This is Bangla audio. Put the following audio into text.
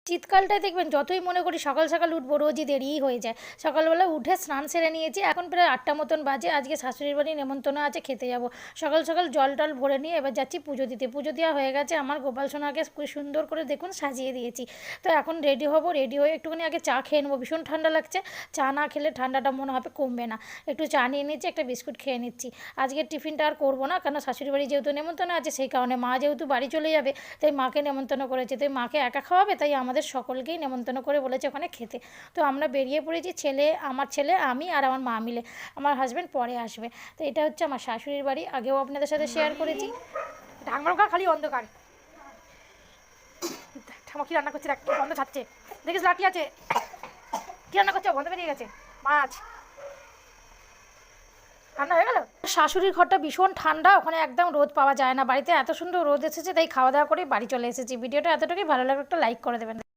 শীতকালটায় দেখবেন যতই মনে করি সকাল সকাল উঠবো রোজই দেরিই হয়ে যায়। সকালবেলা উঠে স্নান সেরে নিয়েছি, এখন প্রায় 8টা মতন বাজে। আজকে শাশুড়ির বাড়ি নেমন্তন্ন আছে, খেতে যাব। সকাল সকাল জল টল ভরে নিয়ে এবার যাচ্ছি পুজো দিতে। পুজো দেওয়া হয়ে গেছে, আমার গোপাল সোনাকে খুব সুন্দর করে দেখুন সাজিয়ে দিয়েছি। তো এখন রেডি হব, রেডি হয়ে একটুখানি আগে চা খেয়ে নেবো, ভীষণ ঠান্ডা লাগছে। চা না খেলে ঠান্ডাটা মনে হবে কমবে না। একটু চা নিয়ে নিচ্ছি, একটা বিস্কুট খেয়ে নিচ্ছি। আজকের টিফিনটা আর করবো না, কারণ শাশুড়ি বাড়ি যেহেতু নেমন্তন্ন আছে সেই কারণে। মা যেহেতু বাড়ি চলে যাবে তাই মাকে নেমন্তন্ন করেছে, তাই মাকে একা খাওয়াবে, তাই আমাদের সকলকেই নেমন্তন্ন করে বলেছে ওখানে খেতে। তো আমরা বেরিয়ে পড়েছি, আমার ছেলে, আমি আর আমার মা মিলে। আমার হাজব্যান্ড পরে আসবে। তো এটা হচ্ছে আমার শাশুড়ির বাড়ি, আগেও আপনাদের সাথে শেয়ার করেছি। ঢাকমারকা খালি অন্ধকার। ঠামা কি রান্না করছে দেখ, বন্ধ ছাড়ছে, দেখিস লাঠি আছে। কি রান্না করছে, বন্ধ বেরিয়ে গেছে, মাছ রান্না হয়ে গেল। শাশুড়ির ঘরটা ভীষণ ঠান্ডা, ওখানে একদম রোদ পাওয়া যায় না। বাড়িতে এত সুন্দর রোদ এসেছে, তাই খাওয়া দাওয়া করে বাড়ি চলে এসেছি। ভিডিওটা এতটুকুই, ভালো লাগলে একটা লাইক করে দেবেন।